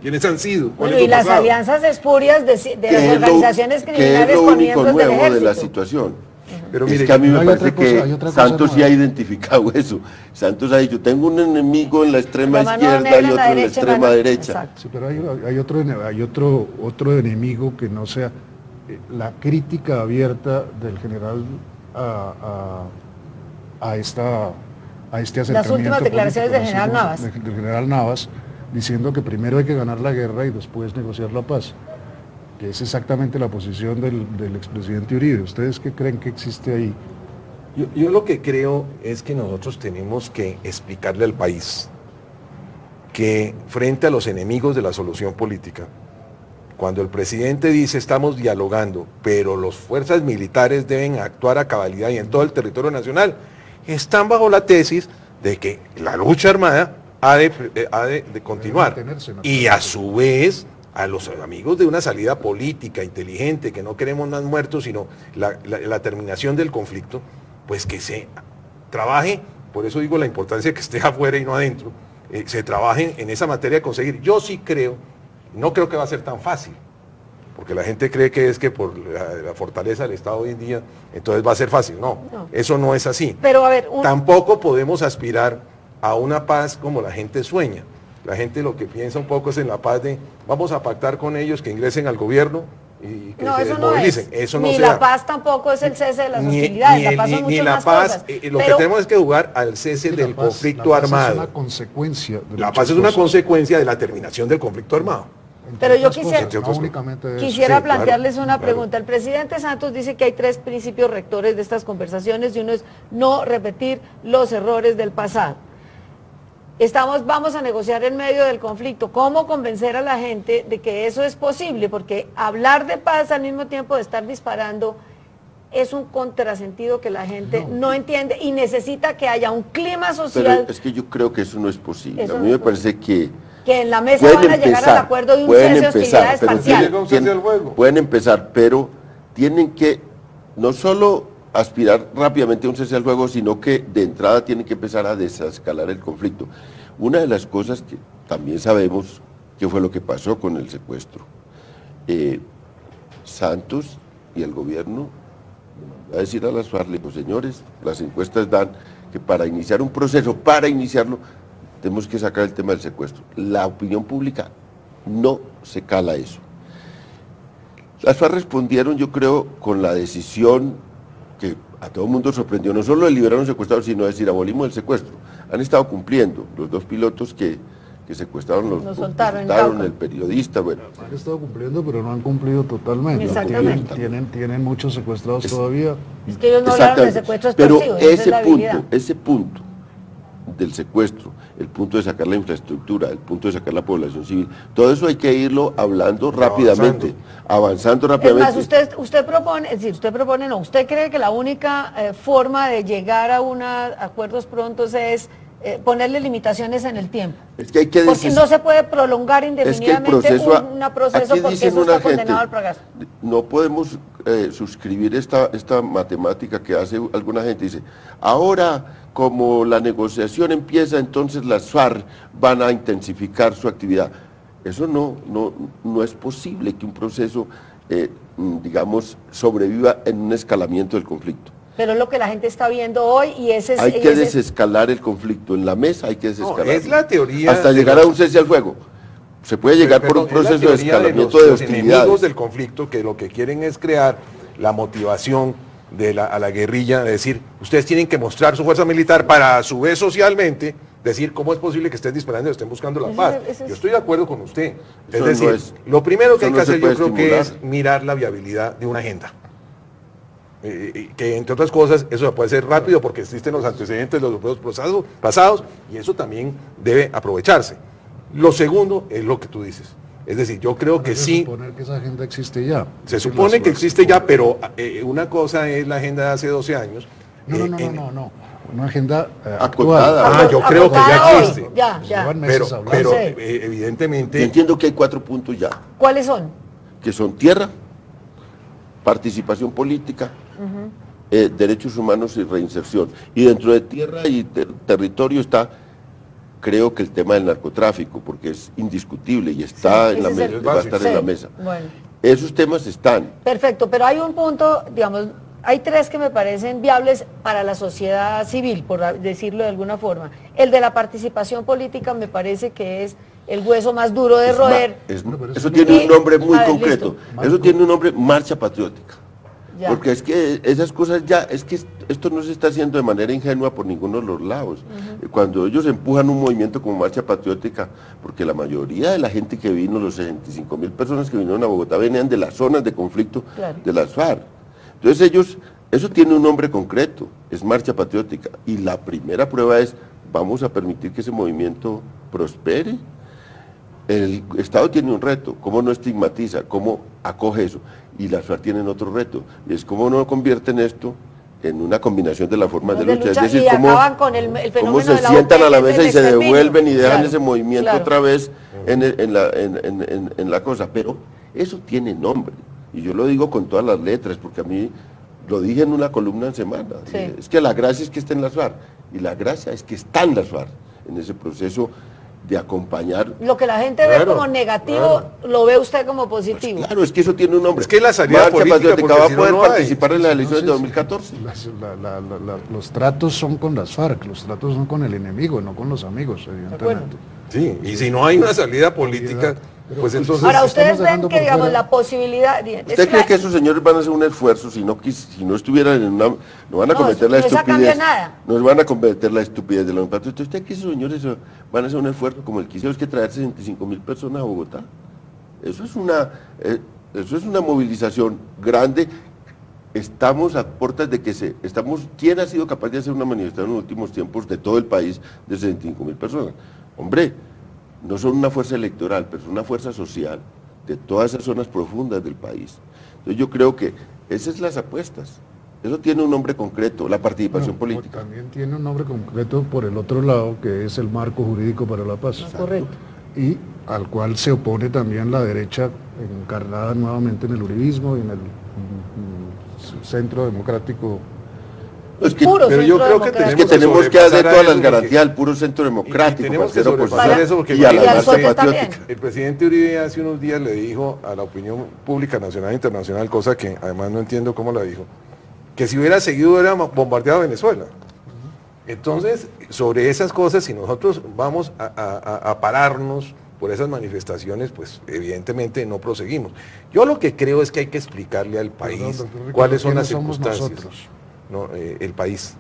¿Quiénes han sido? Bueno, y las alianzas espurias de las organizaciones criminales con miembros del ejército. De la situación. Pero mire, es que a mí me parece que Santos sí ha identificado eso. Santos ha dicho, tengo un enemigo en la extrema izquierda y otro en la extrema derecha. Sí, pero hay otro enemigo que no sea la crítica abierta del general a este acercamiento. Las últimas declaraciones del general Navas. Del general Navas, diciendo que primero hay que ganar la guerra y después negociar la paz. Que es exactamente la posición del expresidente Uribe. ¿Ustedes qué creen que existe ahí? Yo lo que creo es que nosotros tenemos que explicarle al país que frente a los enemigos de la solución política, cuando el presidente dice estamos dialogando, pero las fuerzas militares deben actuar a cabalidad y en todo el territorio nacional, están bajo la tesis de que la lucha armada ha de continuar. Y a su vez, a los amigos de una salida política, inteligente, que no queremos más muertos, sino la terminación del conflicto, pues que se trabaje, por eso digo la importancia de que esté afuera y no adentro, se trabaje en esa materia de conseguir. Yo sí creo, no creo que va a ser tan fácil, porque la gente cree que es que por la fortaleza del Estado hoy en día, entonces va a ser fácil. No, eso no es así. Pero a ver, tampoco podemos aspirar a una paz como la gente sueña. La gente lo que piensa un poco es en la paz de vamos a pactar con ellos que ingresen al gobierno y que se desmovilicen. Eso no ni la paz tampoco es el cese de las hostilidades. La paz son muchas más cosas. Lo que tenemos es que jugar al cese del conflicto armado. Es una consecuencia. La paz es una consecuencia de la terminación del conflicto armado. Pero yo quisiera plantearles una pregunta. El presidente Santos dice que hay 3 principios rectores de estas conversaciones y uno es no repetir los errores del pasado. Vamos a negociar en medio del conflicto. ¿Cómo convencer a la gente de que eso es posible? Porque hablar de paz al mismo tiempo de estar disparando es un contrasentido que la gente no entiende y necesita que haya un clima social. Pero es que yo creo que eso no es posible. A mí me parece que en la mesa van a llegar al acuerdo de un cese de hostilidades parcial. Pueden empezar, pero tienen que no solo aspirar rápidamente a un cese al fuego, sino que de entrada tienen que empezar a desescalar el conflicto. Una de las cosas que también sabemos que fue lo que pasó con el secuestro. Santos y el gobierno va a decir a las FARC, señores, las encuestas dan que para iniciar un proceso, para iniciarlo, tenemos que sacar el tema del secuestro. La opinión pública no se cala eso. Las FARC respondieron, yo creo, con la decisión que a todo el mundo sorprendió, no solo de liberar a un secuestrado, sino de decir, abolimos el secuestro. Han estado cumpliendo, los 2 pilotos que secuestraron, los soltaron, el periodista, bueno. Han estado cumpliendo, pero no han cumplido totalmente. Exactamente. Tienen muchos secuestrados todavía. Es que ellos no hablaron de secuestros pero extorsivos, ese punto del secuestro, el punto de sacar la infraestructura, el punto de sacar la población civil, todo eso hay que irlo hablando rápidamente, avanzando rápidamente. Es más, usted propone, es decir, usted cree que la única forma de llegar a acuerdos prontos es ponerle limitaciones en el tiempo. Es que hay que porque no se puede prolongar indefinidamente un proceso porque eso está condenado al fracaso. No podemos suscribir esta matemática que hace alguna gente, dice, ahora como la negociación empieza, entonces las FARC van a intensificar su actividad. Eso no es posible que un proceso, digamos, sobreviva en un escalamiento del conflicto. Pero es lo que la gente está viendo hoy y ese es... Hay que desescalar el conflicto, en la mesa hay que desescalar. Es la teoría... Hasta llegar a un cese al fuego. Se puede llegar por un proceso de escalamiento de hostilidades. Los enemigos del conflicto que lo que quieren es crear la motivación a la guerrilla, de decir, ustedes tienen que mostrar su fuerza militar para a su vez socialmente decir cómo es posible que estén disparando y estén buscando la paz. Yo estoy de acuerdo con usted. Es decir, lo primero que hay que hacer yo creo que es mirar la viabilidad de una agenda. Que entre otras cosas eso puede ser rápido porque existen los antecedentes de los procesos pasados y eso también debe aprovecharse. Lo segundo es lo que tú dices, es decir, yo creo que sí. Se supone que esa agenda existe ya. Se supone que existe ya, pero una cosa es la agenda de hace 12 años. No. Una agenda acotada. Yo creo que ya existe. Ya. Pero evidentemente... Yo entiendo que hay 4 puntos ya. ¿Cuáles son? Que son tierra, participación política, derechos humanos y reinserción. Y dentro de tierra y territorio está, creo que el tema del narcotráfico, porque es indiscutible y está en la mesa, va a estar en la mesa. Bueno. Esos temas están. Perfecto, pero hay un punto, digamos, hay 3 que me parecen viables para la sociedad civil, por decirlo de alguna forma. El de la participación política me parece que es el hueso más duro de roer. Eso tiene un nombre muy concreto. Eso tiene un nombre, marcha patriótica. Ya. Porque es que esas cosas ya, es que esto no se está haciendo de manera ingenua por ninguno de los lados. Cuando ellos empujan un movimiento como marcha patriótica, porque la mayoría de la gente que vino, los 65.000 personas que vinieron a Bogotá, venían de las zonas de conflicto de las FARC. Entonces eso tiene un nombre concreto, es marcha patriótica. Y la primera prueba es, vamos a permitir que ese movimiento prospere. El Estado tiene un reto, ¿cómo no estigmatiza? ¿Cómo acoge eso? Y las FARC tienen otro reto, y es cómo no convierten esto en una combinación de las formas de lucha. Es decir, cómo se sientan a la mesa y se devuelven y dejan ese movimiento otra vez en la cosa. Pero eso tiene nombre, y yo lo digo con todas las letras, porque a mí lo dije en una columna en Semana. Es que la gracia es que estén las FARC, y la gracia es que están las FARC en ese proceso de acompañar. Lo que la gente ve como negativo, lo ve usted como positivo. Claro, es que eso tiene un nombre. Es que la salida política va a poder participar en las elecciones de 2014. Los tratos son con las FARC, los tratos son con el enemigo, no con los amigos, evidentemente. Sí, y si no hay una salida política, pues entonces... Ahora, ustedes ven que, digamos, la posibilidad... ¿Usted cree que esos señores van a hacer un esfuerzo si no estuvieran en una... No van a cometer la estupidez. No van a cometer la estupidez de la unidad. ¿Usted cree que esos señores van a hacer un esfuerzo como el que hicieron, que traer 65.000 personas a Bogotá? Eso es una movilización grande. Estamos a puertas de que ¿quién ha sido capaz de hacer una manifestación en los últimos tiempos de todo el país de 65.000 personas? Hombre, no son una fuerza electoral, pero son una fuerza social de todas esas zonas profundas del país. Entonces yo creo que esas son las apuestas. Eso tiene un nombre concreto, la participación política. También tiene un nombre concreto por el otro lado, que es el marco jurídico para la paz. Correcto. Y al cual se opone también la derecha encarnada nuevamente en el uribismo y en el centro democrático. Pero yo creo que tenemos que darle todas las garantías al puro centro democrático. Y tenemos que sobrepasar eso porque y a la marcha patriótica. El presidente Uribe hace unos días le dijo a la opinión pública nacional e internacional, cosa que además no entiendo cómo la dijo, que si hubiera seguido hubiera bombardeado Venezuela. Entonces, sobre esas cosas, si nosotros vamos a pararnos por esas manifestaciones, pues evidentemente no proseguimos. Yo lo que creo es que hay que explicarle al país cuáles son las circunstancias. No, el país,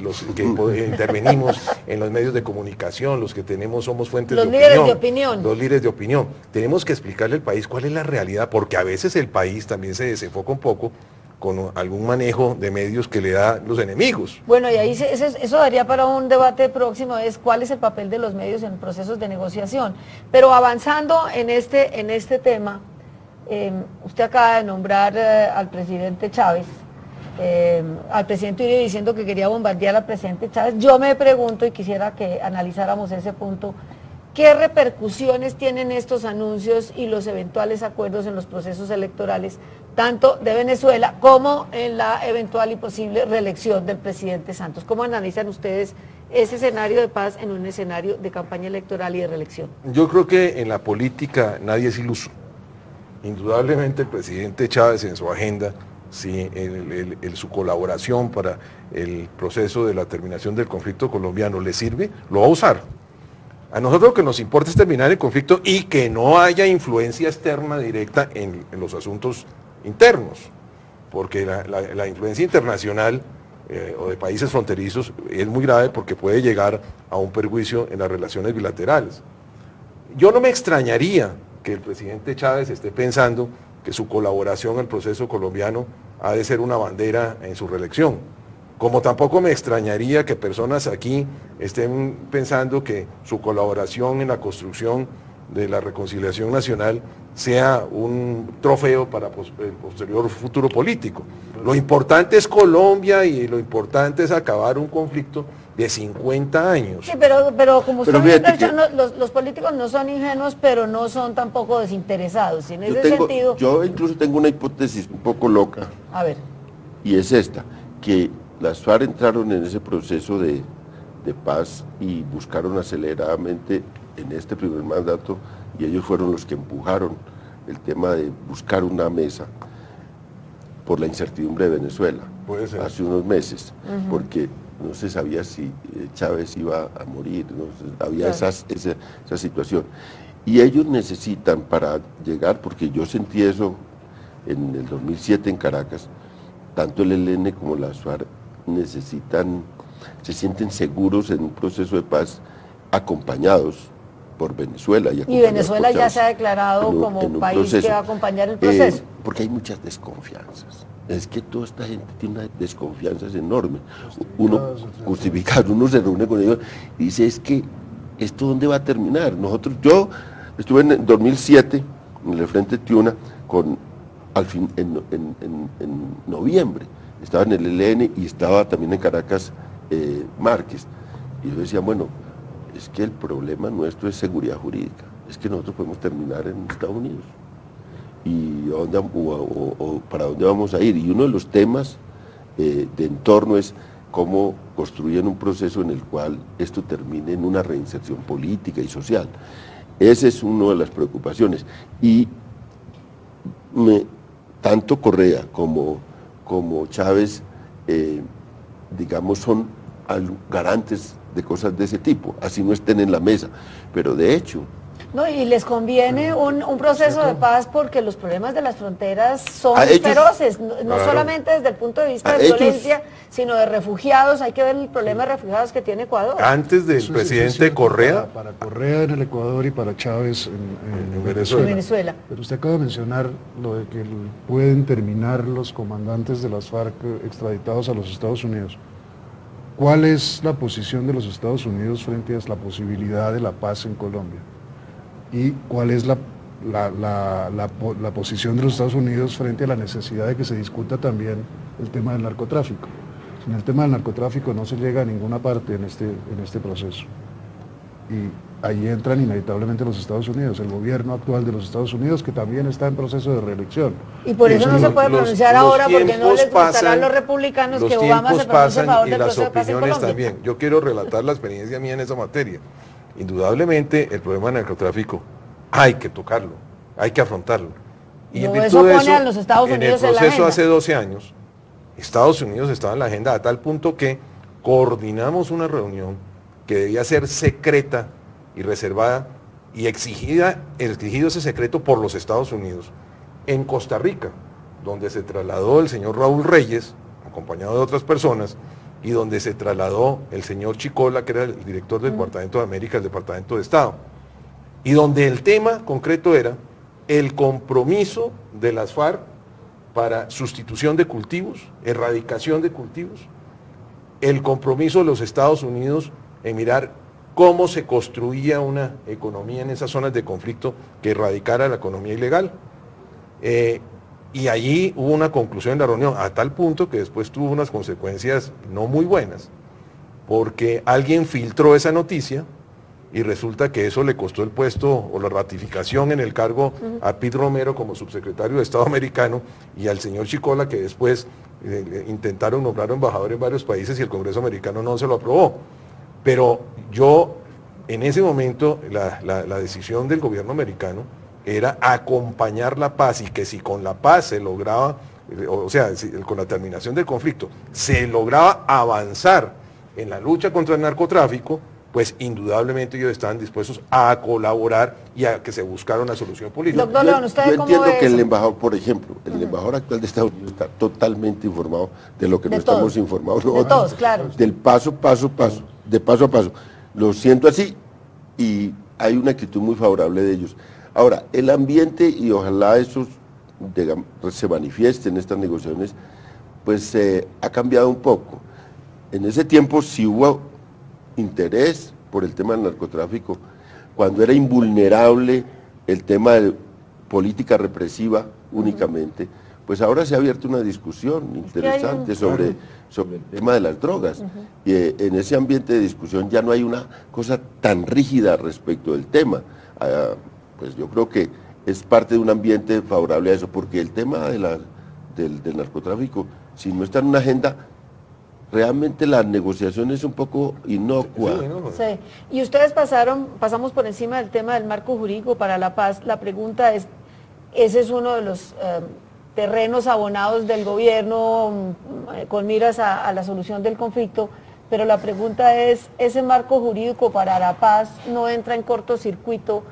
los que intervenimos en los medios de comunicación, los que somos fuentes de opinión, los líderes de opinión, tenemos que explicarle al país cuál es la realidad, porque a veces el país también se desenfoca un poco con algún manejo de medios que le da los enemigos. Bueno, y ahí eso daría para un debate próximo, es cuál es el papel de los medios en procesos de negociación. Pero avanzando en este tema, usted acaba de nombrar al presidente Chávez, al presidente Uribe diciendo que quería bombardear al presidente Chávez. Yo me pregunto, y quisiera que analizáramos ese punto, ¿qué repercusiones tienen estos anuncios y los eventuales acuerdos en los procesos electorales, tanto de Venezuela como en la eventual y posible reelección del presidente Santos? ¿Cómo analizan ustedes ese escenario de paz en un escenario de campaña electoral y de reelección? Yo creo que en la política nadie es iluso. Indudablemente el presidente Chávez en su agenda, si su colaboración para el proceso de la terminación del conflicto colombiano le sirve, lo va a usar. A nosotros lo que nos importa es terminar el conflicto y que no haya influencia externa directa en los asuntos internos, porque la influencia internacional o de países fronterizos es muy grave porque puede llegar a un perjuicio en las relaciones bilaterales. Yo no me extrañaría que el presidente Chávez esté pensando que su colaboración en el proceso colombiano ha de ser una bandera en su reelección. Como tampoco me extrañaría que personas aquí estén pensando que su colaboración en la construcción de la reconciliación nacional sea un trofeo para el posterior futuro político. Lo importante es Colombia y lo importante es acabar un conflicto de 50 años. Sí, pero como usted ha dicho, los políticos no son ingenuos, pero no son tampoco desinteresados. En ese sentido... Yo incluso tengo una hipótesis un poco loca. A ver. Y es esta, que las FARC entraron en ese proceso de paz y buscaron aceleradamente en este primer mandato, y ellos fueron los que empujaron el tema de buscar una mesa por la incertidumbre de Venezuela hace unos meses, porque no se sabía si Chávez iba a morir, ¿no? Había esa situación. Y ellos necesitan para llegar, porque yo sentí eso en el 2007 en Caracas, tanto el ELN como las FARC se sienten seguros en un proceso de paz acompañados por Venezuela. Y Venezuela ya se ha declarado como un país que va a acompañar el proceso. Porque hay muchas desconfianzas. Es que toda esta gente tiene unas desconfianzas enormes. Uno justificado, uno se reúne con ellos y dice, es que ¿esto dónde va a terminar? Yo estuve en 2007 en el Frente Tiuna en noviembre. Estaba en el ELN y estaba también en Caracas Márquez. Y yo decía, bueno, es que el problema nuestro es seguridad jurídica. Es que nosotros podemos terminar en Estados Unidos. ¿Y para dónde vamos a ir? Y uno de los temas de entorno es cómo construyen un proceso en el cual esto termine en una reinserción política y social. Esa es una de las preocupaciones. Y tanto Correa como Chávez, digamos, son garantes de cosas de ese tipo, así no estén en la mesa, pero de hecho... No, y les conviene un proceso de paz porque los problemas de las fronteras son feroces, no solamente desde el punto de vista de violencia, sino de refugiados. Hay que ver el problema de refugiados que tiene Ecuador. Antes del presidente Correa... Para Correa en el Ecuador y para Chávez en Venezuela. Pero usted acaba de mencionar lo de que pueden terminar los comandantes de las FARC extraditados a los Estados Unidos. ¿Cuál es la posición de los Estados Unidos frente a la posibilidad de la paz en Colombia? ¿Y cuál es la posición de los Estados Unidos frente a la necesidad de que se discuta también el tema del narcotráfico? En el tema del narcotráfico no se llega a ninguna parte en este proceso. Y ahí entran inevitablemente los Estados Unidos, el gobierno actual de los Estados Unidos, que también está en proceso de reelección. Y por eso no se puede pronunciar ahora, porque no les gustará a los republicanos que Obama se pronuncie a favor del proceso de paz en Colombia. También. Yo quiero relatar la experiencia mía en esa materia. Indudablemente el problema del narcotráfico hay que tocarlo, hay que afrontarlo. Y en virtud de eso, a los Estados Unidos en el proceso hace 12 años, Estados Unidos estaba en la agenda a tal punto que coordinamos una reunión que debía ser secreta y reservada y exigido ese secreto por los Estados Unidos en Costa Rica, donde se trasladó el señor Raúl Reyes, acompañado de otras personas, y donde se trasladó el señor Chicola, que era el director del Departamento de América, del Departamento de Estado, y donde el tema concreto era el compromiso de las FARC para sustitución de cultivos, erradicación de cultivos, el compromiso de los Estados Unidos en mirar cómo se construía una economía en esas zonas de conflicto que erradicara la economía ilegal. Y allí hubo una conclusión en la reunión, a tal punto que después tuvo unas consecuencias no muy buenas, porque alguien filtró esa noticia y resulta que eso le costó el puesto o la ratificación en el cargo a Pete Romero como subsecretario de Estado americano y al señor Chicola, que después intentaron nombrar embajador en varios países y el Congreso americano no se lo aprobó. Pero yo, en ese momento, la decisión del gobierno americano era acompañar la paz, y que si con la paz se lograba, o sea, si con la terminación del conflicto, se lograba avanzar en la lucha contra el narcotráfico, pues indudablemente ellos estaban dispuestos a colaborar y a que se buscara una solución política. Doctor León, ¿usted yo cómo entiendo ve que eso? el embajador, por ejemplo, el embajador actual de Estados Unidos está totalmente informado de lo que no estamos informados de nosotros. todos, claro. Del paso a paso. Lo siento así y hay una actitud muy favorable de ellos. Ahora, el ambiente, y ojalá eso se manifieste en estas negociaciones, pues ha cambiado un poco. En ese tiempo sí hubo interés por el tema del narcotráfico, cuando era invulnerable el tema de política represiva únicamente, pues ahora se ha abierto una discusión interesante sobre el tema de las drogas, y en ese ambiente de discusión ya no hay una cosa tan rígida respecto del tema. Pues yo creo que es parte de un ambiente favorable a eso, porque el tema del narcotráfico, si no está en una agenda, realmente la negociación es un poco inocua. Sí. Y ustedes pasamos por encima del tema del marco jurídico para la paz. La pregunta es, ese es uno de los terrenos abonados del gobierno con miras a la solución del conflicto, pero la pregunta es, ¿ese marco jurídico para la paz no entra en cortocircuito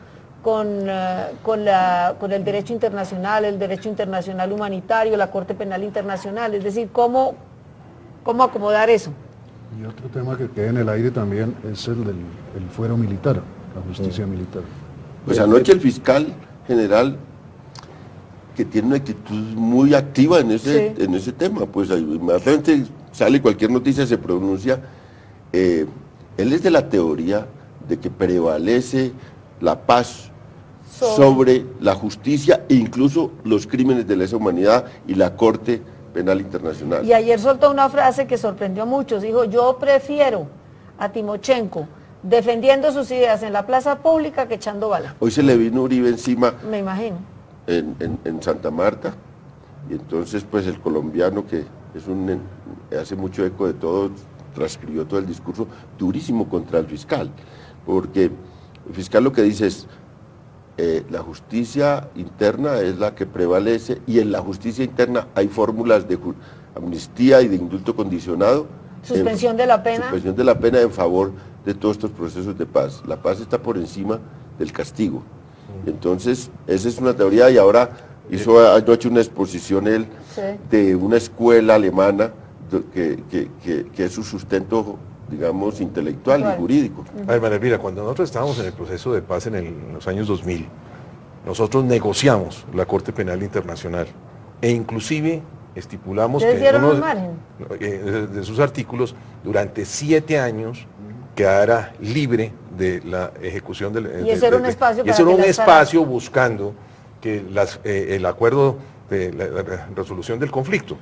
con el derecho internacional, el derecho internacional humanitario, la Corte Penal Internacional? Es decir, ¿cómo acomodar eso? Y otro tema que queda en el aire también es el del fuero militar, la justicia militar. Pues anoche el fiscal general, que tiene una actitud muy activa en ese tema, pues inmediatamente sale cualquier noticia, se pronuncia. Él es de la teoría de que prevalece la paz sobre la justicia e incluso los crímenes de lesa humanidad y la Corte Penal Internacional. Y ayer soltó una frase que sorprendió a muchos, dijo, yo prefiero a Timochenko defendiendo sus ideas en la plaza pública que echando bala. Hoy se le vino Uribe encima. Me imagino. En Santa Marta, y entonces pues el colombiano, que hace mucho eco de todo, transcribió todo el discurso durísimo contra el fiscal, porque el fiscal lo que dice es, la justicia interna es la que prevalece, y en la justicia interna hay fórmulas de amnistía y de indulto condicionado. Suspensión de la pena. Suspensión de la pena en favor de todos estos procesos de paz. La paz está por encima del castigo. Entonces, esa es una teoría, y ahora hizo anoche una exposición él de una escuela alemana que es su sustento, digamos, intelectual y jurídico. A ver, María Elvira, cuando nosotros estábamos en el proceso de paz en los años 2000, nosotros negociamos la Corte Penal Internacional e inclusive estipulamos que uno de sus artículos durante 7 años quedara libre de la ejecución del... Y ese era un espacio para un espacio buscando que el acuerdo de la resolución del conflicto.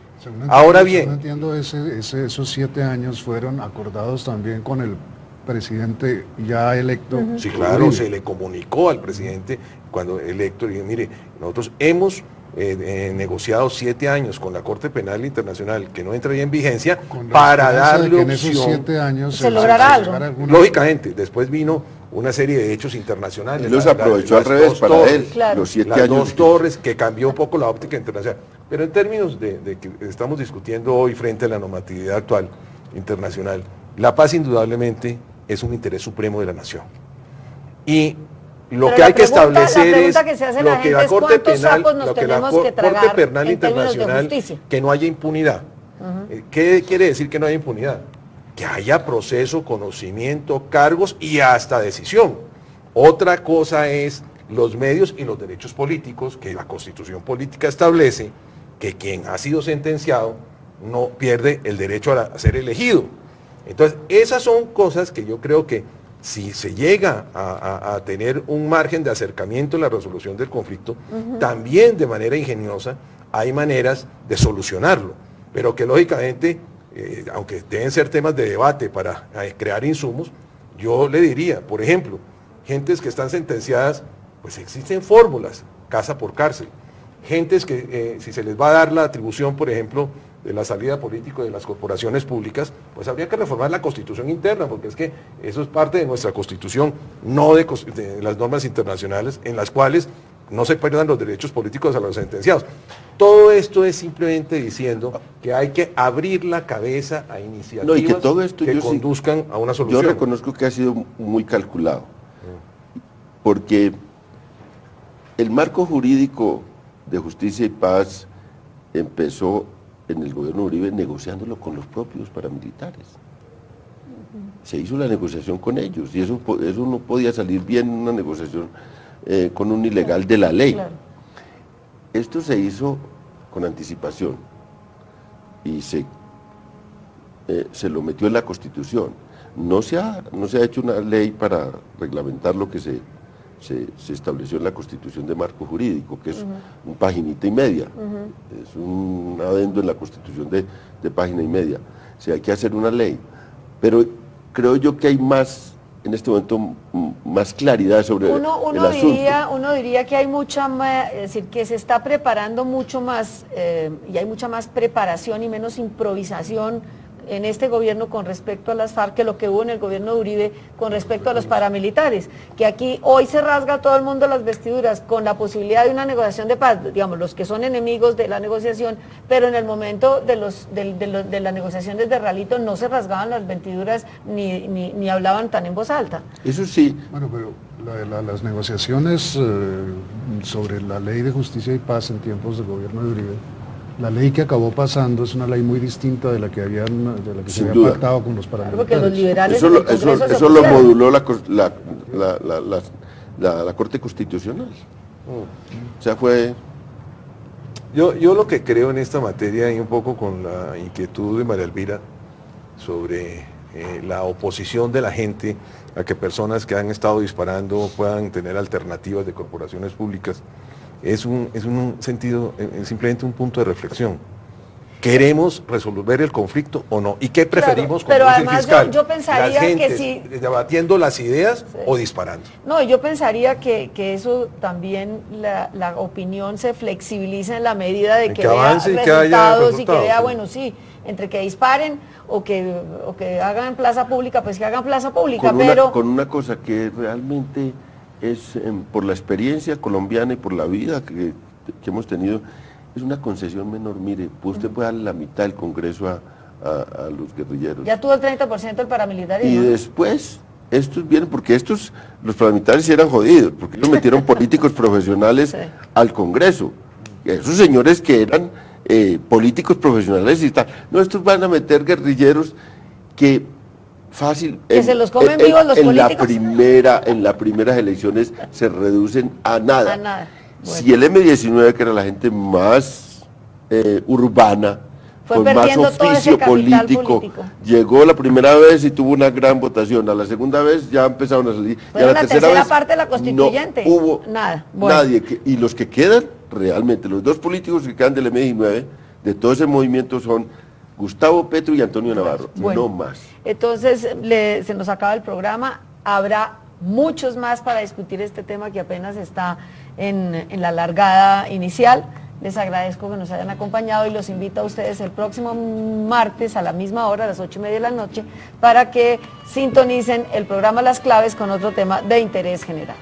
Ahora bien... No entiendo, esos 7 años fueron acordados también con el presidente ya electo. Sí, claro, se le comunicó al presidente cuando electo, y mire, nosotros hemos negociado 7 años con la Corte Penal Internacional que no entraría en vigencia para darle opción. En esos 7 años se logrará algo. Lógicamente, después vino una serie de hechos internacionales. Y los aprovechó al revés para él, los 7 años. Las 2 torres, que cambió un poco la óptica internacional. Pero en términos de que estamos discutiendo hoy frente a la normatividad actual internacional, la paz indudablemente es un interés supremo de la nación. Y lo que hay que establecer es lo que la Corte Penal Internacional, que no haya impunidad. ¿Qué quiere decir que no haya impunidad? Que haya proceso, conocimiento, cargos y hasta decisión. Otra cosa es los medios y los derechos políticos que la Constitución Política establece, que quien ha sido sentenciado no pierde el derecho a ser elegido. Entonces, esas son cosas que yo creo que si se llega a tener un margen de acercamiento en la resolución del conflicto, también de manera ingeniosa hay maneras de solucionarlo, pero que lógicamente, aunque deben ser temas de debate para crear insumos, yo le diría, por ejemplo, gentes que están sentenciadas, pues existen fórmulas, casa por cárcel, gentes que si se les va a dar la atribución, por ejemplo, de la salida política de las corporaciones públicas, pues habría que reformar la Constitución interna, porque es que eso es parte de nuestra Constitución, no de las normas internacionales, en las cuales no se pierdan los derechos políticos a los sentenciados. Todo esto es simplemente diciendo que hay que abrir la cabeza a iniciativas y que, todo esto que conduzcan a una solución. Yo reconozco que ha sido muy calculado, porque el marco jurídico de justicia y paz empezó en el gobierno de Uribe negociándolo con los propios paramilitares. Se hizo la negociación con ellos y eso no podía salir bien en una negociación con un ilegal de la ley. Claro. Esto se hizo con anticipación y se lo metió en la Constitución. No se ha hecho una ley para reglamentar lo que se estableció en la Constitución de marco jurídico, que es un paginita y media, es un adendo en la Constitución de página y media. O sea, hay que hacer una ley, pero creo yo que hay más, en este momento, más claridad sobre el asunto. Uno diría que hay mucha más, es decir, que se está preparando mucho más, y hay mucha más preparación y menos improvisación en este gobierno con respecto a las FARC que lo que hubo en el gobierno de Uribe con respecto a los paramilitares, que aquí hoy se rasga todo el mundo las vestiduras con la posibilidad de una negociación de paz, digamos, los que son enemigos de la negociación, pero en el momento de las negociaciones de Ralito no se rasgaban las vestiduras ni hablaban tan en voz alta. Eso sí. Bueno, pero las negociaciones sobre la ley de justicia y paz en tiempos del gobierno de Uribe, la ley que acabó pasando es una ley muy distinta de la que se había pactado con los paramilitares. Porque los liberales eso lo moduló la Corte Constitucional. O sea, fue... Yo lo que creo en esta materia, y un poco con la inquietud de María Elvira sobre la oposición de la gente a que personas que han estado disparando puedan tener alternativas de corporaciones públicas, es un sentido, simplemente un punto de reflexión. ¿Queremos resolver el conflicto o no? ¿Y qué preferimos como fiscal? Yo pensaría que si... debatiendo las ideas o disparando. No, yo pensaría que eso también, la opinión se flexibiliza en la medida de que vea resultados y que vea, bueno, sí, entre que disparen o que hagan plaza pública, pues que hagan plaza pública, con una cosa que realmente es, por la experiencia colombiana y por la vida que hemos tenido, es una concesión menor. Mire, usted puede darle la mitad del Congreso a los guerrilleros. Ya tuvo el 30% del paramilitarismo. Y después, estos vienen, porque los paramilitares eran jodidos, porque ellos metieron políticos profesionales al Congreso. Esos señores que eran políticos profesionales y tal. No, estos van a meter guerrilleros que... fácil, que se los comen vivos los políticos. En las primeras elecciones se reducen a nada. Bueno. Si el M-19, que era la gente más urbana, con más oficio político, llegó la primera vez y tuvo una gran votación, a la segunda vez ya empezaron a salir, y a la tercera vez parte de la constituyente, no hubo nada. Nadie, y los que quedan realmente, los dos políticos que quedan del M-19, de todo ese movimiento son Gustavo Petro y Antonio Navarro, no más. Entonces, se nos acaba el programa, habrá muchos más para discutir este tema que apenas está en la largada inicial. Les agradezco que nos hayan acompañado y los invito a ustedes el próximo martes a la misma hora, a las 8:30 de la noche, para que sintonicen el programa Las Claves con otro tema de interés general.